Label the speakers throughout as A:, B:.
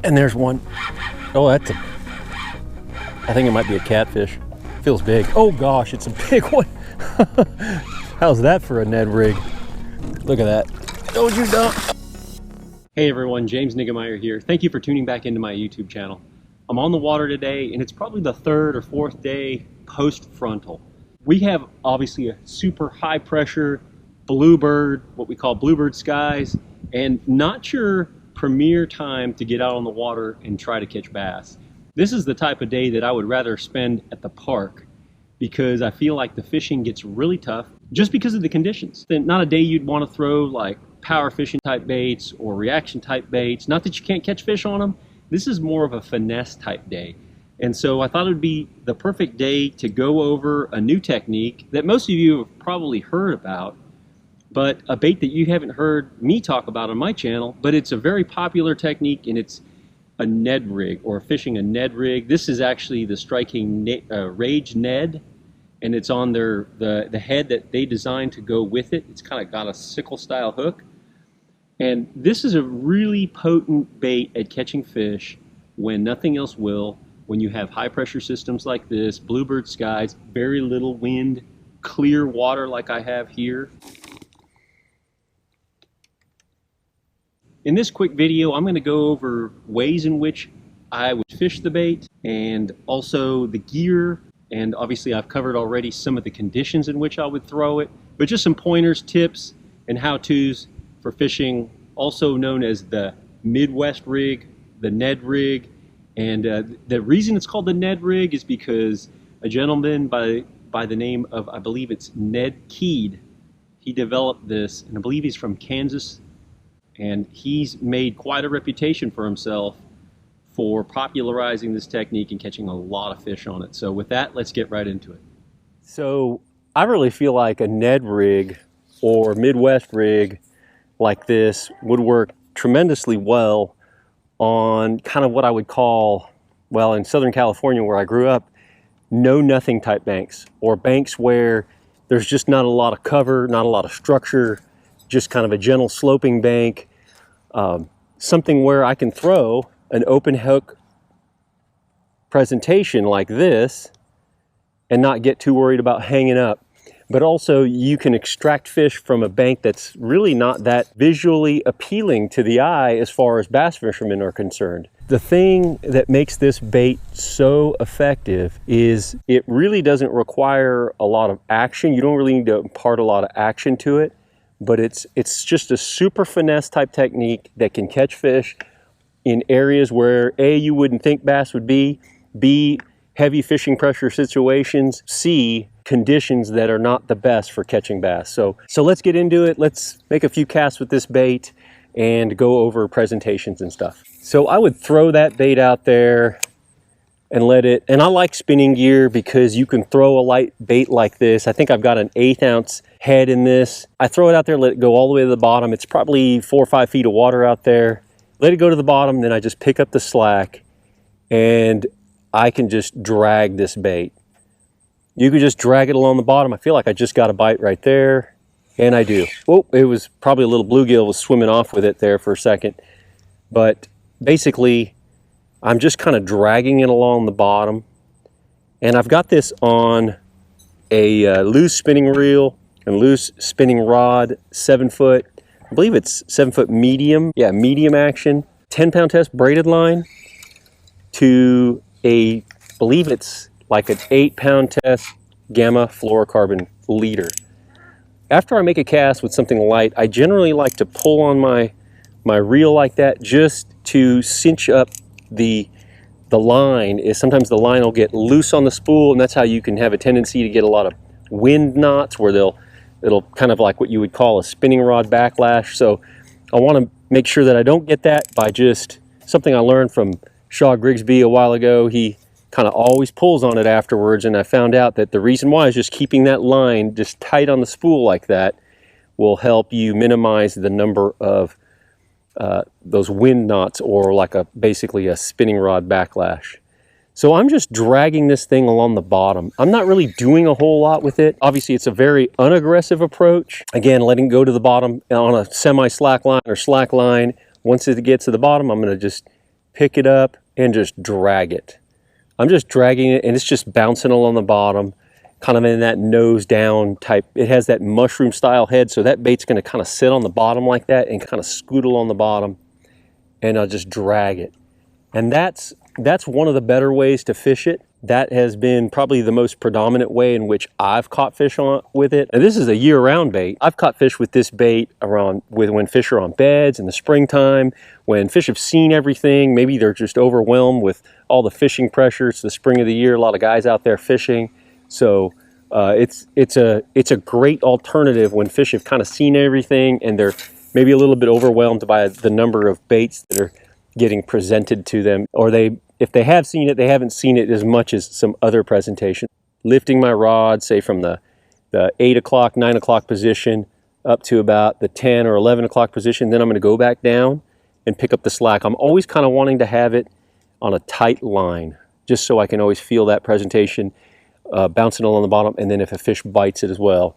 A: And there's one. Oh, I think it might be a catfish. Feels big. Oh gosh, it's a big one. How's that for a Ned rig? Look at that. Told you don't. Hey everyone, James Niggemeyer here. Thank you for tuning back into my YouTube channel. I'm on the water today, and it's probably the third or fourth day post frontal. We have obviously a super high pressure bluebird, what we call bluebird skies, and not your premier time to get out on the water and try to catch bass. This is the type of day that I would rather spend at the park because I feel like the fishing gets really tough just because of the conditions. Not a day you'd want to throw like power fishing type baits or reaction type baits. Not that you can't catch fish on them. This is more of a finesse type day. And so I thought it would be the perfect day to go over a new technique that most of you have probably heard about, but a bait that you haven't heard me talk about on my channel, but it's a very popular technique, and it's a Ned rig, or fishing a Ned rig. This is actually the striking Rage Ned, and it's on the head that they designed to go with it. It's kind of got a sickle style hook. And this is a really potent bait at catching fish when nothing else will, when you have high pressure systems like this, bluebird skies, very little wind, clear water like I have here. In this quick video, I'm going to go over ways in which I would fish the bait, and also the gear, and obviously I've covered already some of the conditions in which I would throw it, but just some pointers, tips, and how-tos for fishing, also known as the Midwest rig, the Ned rig. And the reason it's called the Ned rig is because a gentleman by the name of, I believe it's Ned Keed, he developed this, and I believe he's from Kansas. And he's made quite a reputation for himself for popularizing this technique and catching a lot of fish on it. So with that, let's get right into it. So I really feel like a Ned rig or Midwest rig like this would work tremendously well on kind of what I would call, well, in Southern California where I grew up, know-nothing type banks, or banks where there's just not a lot of cover, not a lot of structure, just kind of a gentle sloping bank, something where I can throw an open hook presentation like this and not get too worried about hanging up. But also you can extract fish from a bank that's really not that visually appealing to the eye as far as bass fishermen are concerned. The thing that makes this bait so effective is it really doesn't require a lot of action. You don't really need to impart a lot of action to it. But it's just a super finesse type technique that can catch fish in areas where A, you wouldn't think bass would be, B, heavy fishing pressure situations, C, conditions that are not the best for catching bass. So let's get into it. Let's make a few casts with this bait and go over presentations and stuff. So I would throw that bait out there and let it, and I like spinning gear because you can throw a light bait like this. I think I've got an 1/8 ounce head in this. I throw it out there, let it go all the way to the bottom. It's probably 4 or 5 feet of water out there. Let it go to the bottom, then I just pick up the slack and I can just drag this bait. You can just drag it along the bottom. I feel like I just got a bite right there, and I do. Oh, it was probably a little bluegill was swimming off with it there for a second. But basically, I'm just kind of dragging it along the bottom, and I've got this on a loose spinning reel and loose spinning rod, 7 foot, I believe it's 7 foot medium, yeah, medium action, 10-pound test braided line to I believe it's like an 8-pound test gamma fluorocarbon leader. After I make a cast with something light, I generally like to pull on my reel like that just to cinch up the line. Is sometimes the line will get loose on the spool, and that's how you can have a tendency to get a lot of wind knots where it'll kind of like what you would call a spinning rod backlash. So I want to make sure that I don't get that by just something I learned from Shaw Grigsby a while ago. He kind of always pulls on it afterwards, and I found out that the reason why is just keeping that line just tight on the spool like that will help you minimize the number of those wind knots, or like basically a spinning rod backlash. So I'm just dragging this thing along the bottom. I'm not really doing a whole lot with it. Obviously, it's a very unaggressive approach. Again, letting go to the bottom on a semi-slack line or slack line. Once it gets to the bottom, I'm going to just pick it up, and just drag it. I'm just dragging it, and it's just bouncing along the bottom, kind of in that nose down type. It has that mushroom style head, so that bait's going to kind of sit on the bottom like that and kind of scoot along the bottom, and I'll just drag it. And that's one of the better ways to fish it. That has been probably the most predominant way in which I've caught fish with it. And this is a year-round bait. I've caught fish with this bait when fish are on beds in the springtime, when fish have seen everything. Maybe they're just overwhelmed with all the fishing pressure. It's the spring of the year. A lot of guys out there fishing. So it's a great alternative when fish have kind of seen everything and they're maybe a little bit overwhelmed by the number of baits that are getting presented to them, or if they have seen it, they haven't seen it as much as some other presentation. Lifting my rod, say from the 8 o'clock, 9 o'clock position up to about the 10 or 11 o'clock position, then I'm going to go back down and pick up the slack. I'm always kind of wanting to have it on a tight line, just so I can always feel that presentation bouncing along the bottom, and then if a fish bites it as well.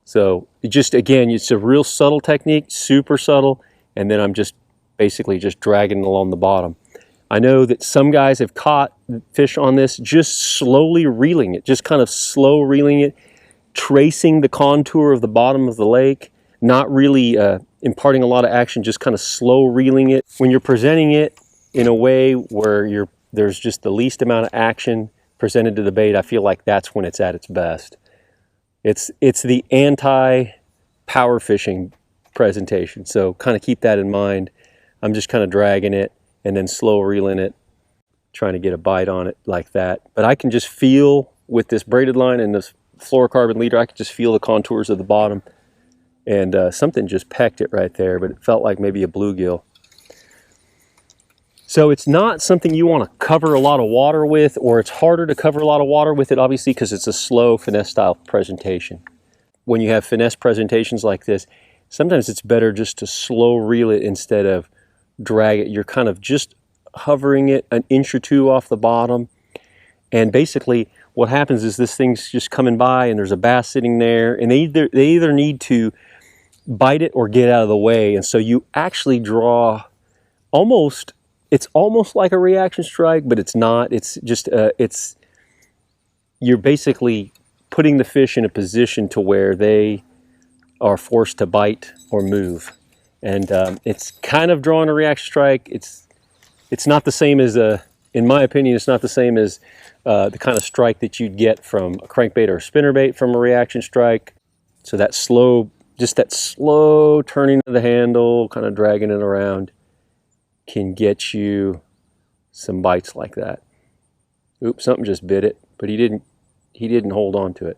A: So again, it's a real subtle technique, super subtle, and then I'm just basically just dragging it along the bottom. I know that some guys have caught fish on this just slowly reeling it, just kind of slow reeling it, tracing the contour of the bottom of the lake, not really imparting a lot of action, just kind of slow reeling it. When you're presenting it in a way where there's just the least amount of action presented to the bait, I feel like that's when it's at its best. It's the anti-power fishing presentation, so kind of keep that in mind. I'm just kind of dragging it and then slow reeling it, trying to get a bite on it like that. But I can just feel with this braided line and this fluorocarbon leader, I can just feel the contours of the bottom. And something just pecked it right there, but it felt like maybe a bluegill. So it's not something you want to cover a lot of water with, or it's harder to cover a lot of water with it, obviously, because it's a slow finesse style presentation. When you have finesse presentations like this, sometimes it's better just to slow reel it instead of drag it. You're kind of just hovering it an inch or two off the bottom, and basically what happens is this thing's just coming by and there's a bass sitting there, and they either need to bite it or get out of the way, and so you actually draw it's almost like a reaction strike, but it's not. It's just you're basically putting the fish in a position to where they are forced to bite or move. And it's kind of drawing a reaction strike. It's not the same as in my opinion, it's not the same as the kind of strike that you'd get from a crankbait or a spinnerbait from a reaction strike. So that slow turning of the handle, kind of dragging it around, can get you some bites like that. Oops, something just bit it, but he didn't hold on to it.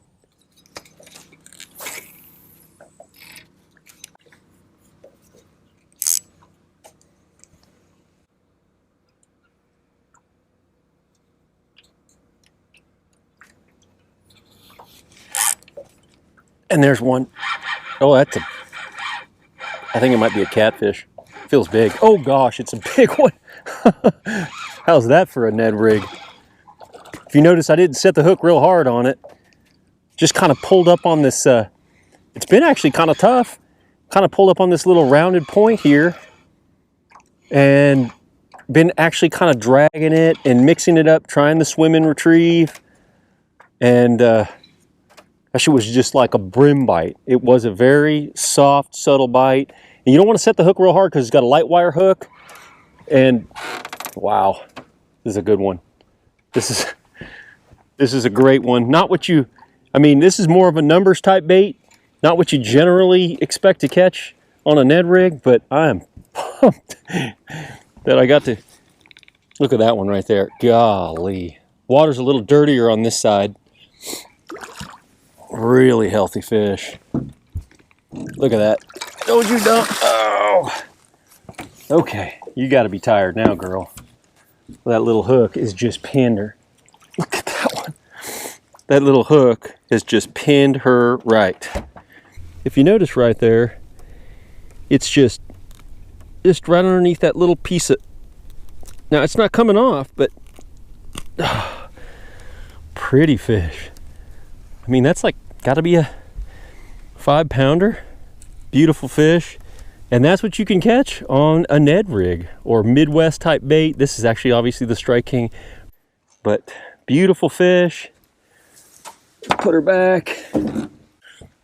A: And there's one. Oh, I think it might be a catfish. Feels big. Oh gosh, it's a big one. How's that for a Ned rig? If you notice, I didn't set the hook real hard on it. Just kind of pulled up on this, it's been actually kind of tough. Kind of pulled up on this little rounded point here and been actually kind of dragging it and mixing it up, trying to swim and retrieve. And actually was just like a brim bite. It was a very soft, subtle bite. And you don't want to set the hook real hard because it's got a light wire hook. And wow, this is a good one. This is a great one. Not what you, I mean, this is more of a numbers type bait. Not what you generally expect to catch on a Ned rig, but I am pumped that I got to, look at that one right there. Golly. Water's a little dirtier on this side. Really healthy fish. Look at that. Don't you dump. Oh. Okay, you got to be tired now, girl. That little hook is just pinned her. Look at that one. That little hook has just pinned her right. If you notice right there, it's just right underneath that little piece of, now it's not coming off, but pretty fish. I mean, that's like got to be a 5-pounder. Beautiful fish. And that's what you can catch on a NED rig or Midwest type bait. This is actually obviously the Strike King, but beautiful fish. Put her back. I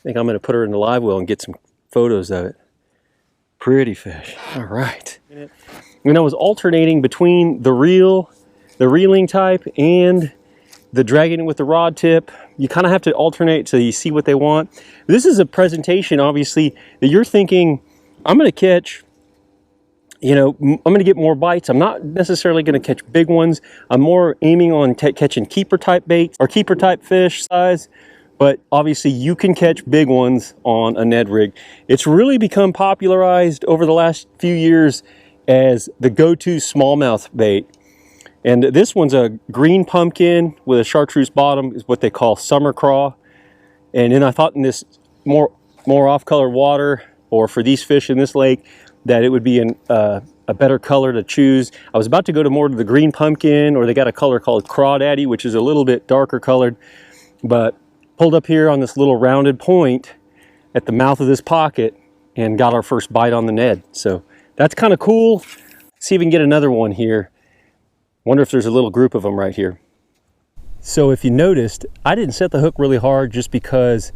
A: think I'm going to put her in the live well and get some photos of it. Pretty fish. All right. When I was alternating between the reeling type and the dragging it with the rod tip, you kind of have to alternate so you see what they want. This is a presentation, obviously, that you're thinking, I'm going to catch, you know, I'm going to get more bites. I'm not necessarily going to catch big ones. I'm more aiming on catching keeper type baits or keeper type fish size. But obviously you can catch big ones on a NED rig. It's really become popularized over the last few years as the go-to smallmouth bait. And this one's a green pumpkin with a chartreuse bottom, is what they call summer craw. And then I thought in this more off-color water, or for these fish in this lake, that it would be a better color to choose. I was about to go to more to the green pumpkin, or they got a color called crawdaddy, which is a little bit darker colored, but pulled up here on this little rounded point at the mouth of this pocket and got our first bite on the Ned. So that's kind of cool. See if we can get another one here. Wonder if there's a little group of them right here. So if you noticed, I didn't set the hook really hard just because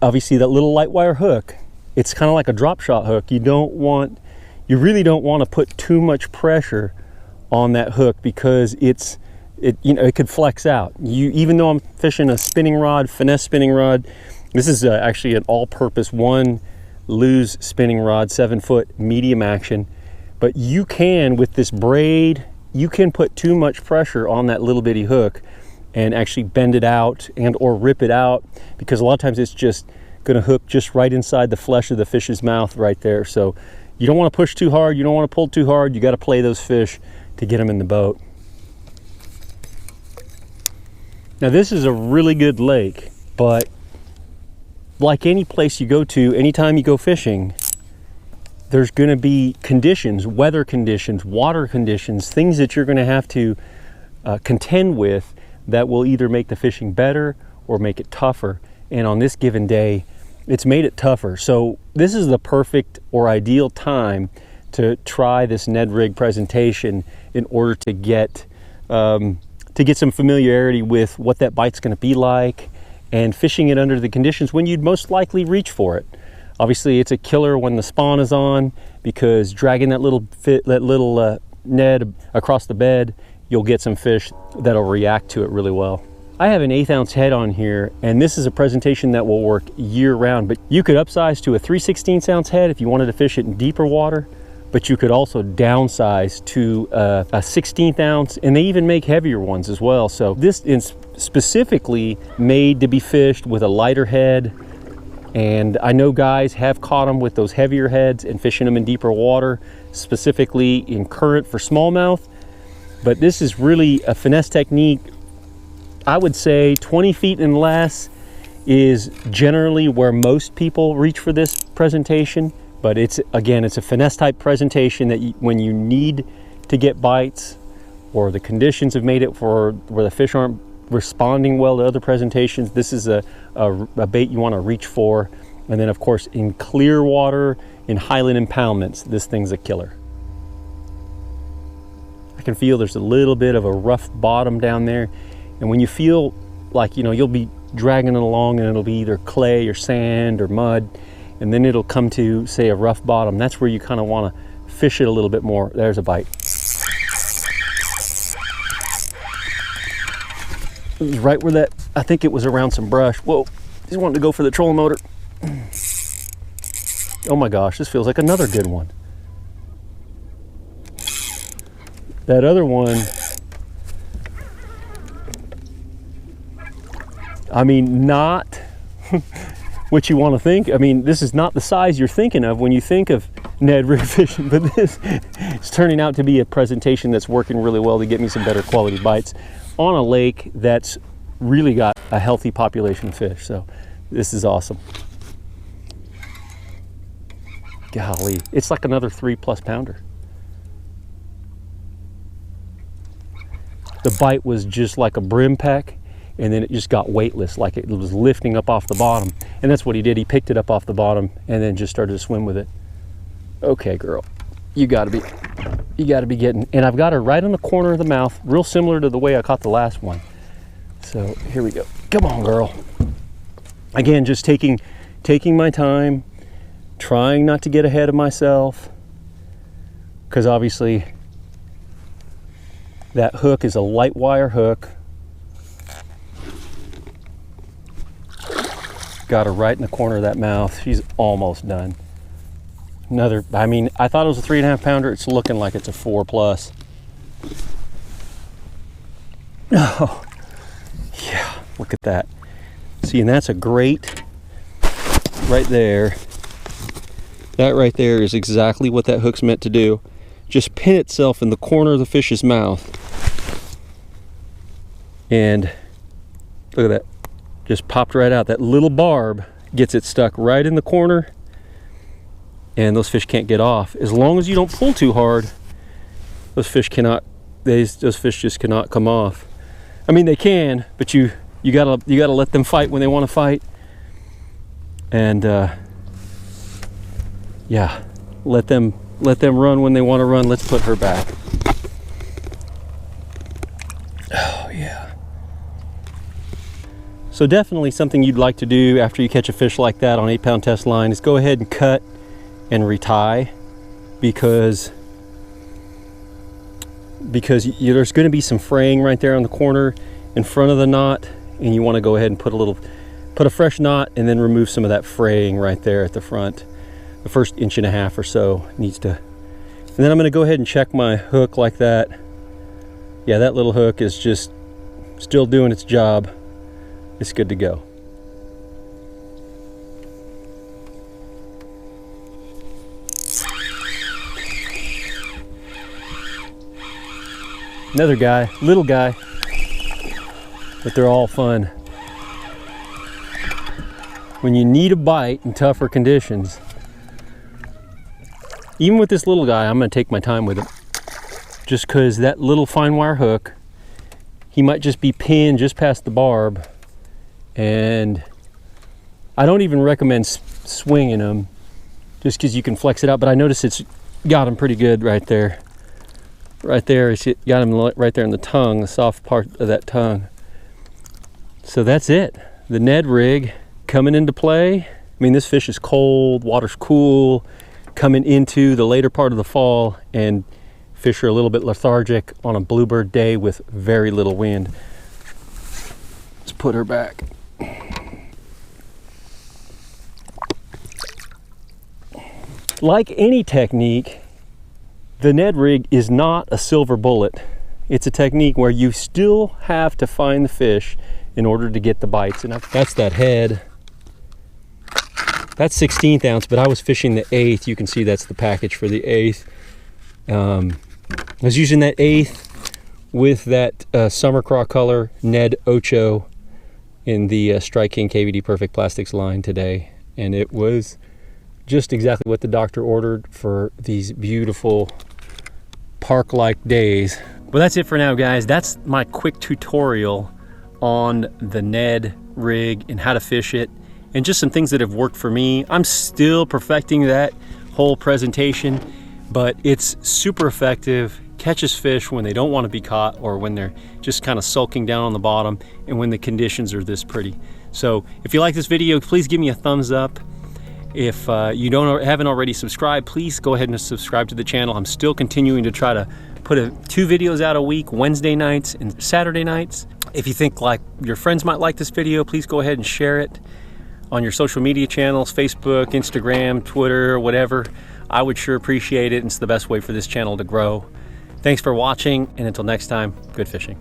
A: obviously that little light wire hook, it's kind of like a drop shot hook. You really don't want to put too much pressure on that hook because it could flex out. Even though I'm fishing a spinning rod, finesse spinning rod, this is actually an all-purpose one Lew's spinning rod, 7-foot medium action. But you can, with this braid, you can put too much pressure on that little bitty hook and actually bend it out and or rip it out, because a lot of times it's just going to hook just right inside the flesh of the fish's mouth right there. So you don't want to push too hard, you don't want to pull too hard, you got to play those fish to get them in the boat. Now this is a really good lake, but like any place you go to, anytime you go fishing, there's going to be conditions, weather conditions, water conditions, things that you're going to have to contend with that will either make the fishing better or make it tougher. And on this given day, it's made it tougher. So this is the perfect or ideal time to try this NED rig presentation in order to get some familiarity with what that bite's going to be like and fishing it under the conditions when you'd most likely reach for it. Obviously, it's a killer when the spawn is on, because dragging that little Ned across the bed, you'll get some fish that'll react to it really well. I have an 1/8 ounce head on here, and this is a presentation that will work year round, but you could upsize to a 3/16 ounce head if you wanted to fish it in deeper water, but you could also downsize to a 1/16 ounce, and they even make heavier ones as well. So this is specifically made to be fished with a lighter head, and I know guys have caught them with those heavier heads and fishing them in deeper water, specifically in current for smallmouth. But this is really a finesse technique. I would say 20 feet and less is generally where most people reach for this presentation. But it's a finesse type presentation that when you need to get bites, or the conditions have made it for where the fish aren't responding well to other presentations, this is a bait you want to reach for. And then of course in clear water, in highland impoundments, this thing's a killer. I can feel there's a little bit of a rough bottom down there, and when you feel like, you know, you'll be dragging it along and it'll be either clay or sand or mud, and then it'll come to, say, a rough bottom, that's where you kind of want to fish it a little bit more. There's a bite. It was right where that, I think it was around some brush. Whoa, just wanted to go for the trolling motor. Oh my gosh, this feels like another good one. That other one, I mean, not what you want to think. I mean, this is not the size you're thinking of when you think of NED rig fishing, but this is turning out to be a presentation that's working really well to get me some better quality bites on a lake that's really got a healthy population of fish. So this is awesome. Golly, it's like another 3+ pounder. The bite was just like a brim peck, and then it just got weightless, like it was lifting up off the bottom. And that's what he did. He picked it up off the bottom and then just started to swim with it. Okay, girl, you gotta be getting, and I've got her right on the corner of the mouth, real similar to the way I caught the last one. So here we go. Come on, girl. Again, just taking my time, trying not to get ahead of myself, because obviously that hook is a light wire hook. Got her right in the corner of that mouth. She's almost done. Another, I mean, I thought it was a 3.5 pounder. It's looking like it's a 4+. Oh, yeah, look at that. See, and that's a great, right there. That right there is exactly what that hook's meant to do. Just pin itself in the corner of the fish's mouth. And look at that. Just popped right out. That little barb gets it stuck right in the corner, and those fish can't get off. As long as you don't pull too hard, those fish just cannot come off. I mean, they can, but you gotta let them fight when they want to fight. And yeah, let them run when they want to run. Let's put her back. Oh yeah. So definitely something you'd like to do after you catch a fish like that on 8-pound test line is go ahead and cut and retie, because there's going to be some fraying right there on the corner in front of the knot, and you want to go ahead and put a fresh knot and then remove some of that fraying right there at the front. The first 1.5 inches or so needs to. And then I'm going to go ahead and check my hook like that. Yeah, that little hook is just still doing its job. It's good to go. Another guy, little guy, but they're all fun. When you need a bite in tougher conditions, even with this little guy, I'm going to take my time with him. Just because that little fine wire hook, he might just be pinned just past the barb, and I don't even recommend swinging him just because you can flex it out, but I notice it's got him pretty good right there. Right there, it's got him right there in the tongue, the soft part of that tongue. So that's it. The NED Rig coming into play. I mean, this fish is cold, water's cool, coming into the later part of the fall, and fish are a little bit lethargic on a bluebird day with very little wind. Let's put her back. Like any technique, the NED Rig is not a silver bullet. It's a technique where you still have to find the fish in order to get the bites. And that's that head. That's 16th ounce, but I was fishing the 8th. You can see that's the package for the 8th. I was using that 8th with that summer craw color NED Ocho in the Strike King KVD Perfect Plastics line today. And it was just exactly what the doctor ordered for these beautiful park-like days. Well, that's it for now, guys. That's my quick tutorial on the NED Rig and how to fish it, and just some things that have worked for me. I'm still perfecting that whole presentation, but it's super effective. Catches fish when they don't want to be caught, or when they're just kind of sulking down on the bottom, and when the conditions are this pretty. So if you like this video, please give me a thumbs up. If you haven't already subscribed, please go ahead and subscribe to the channel. I'm still continuing to try to put 2 videos out a week, Wednesday nights and Saturday nights. If you think like your friends might like this video, please go ahead and share it on your social media channels, Facebook, Instagram, Twitter, whatever. I would sure appreciate it. It's the best way for this channel to grow. Thanks for watching, and until next time, good fishing.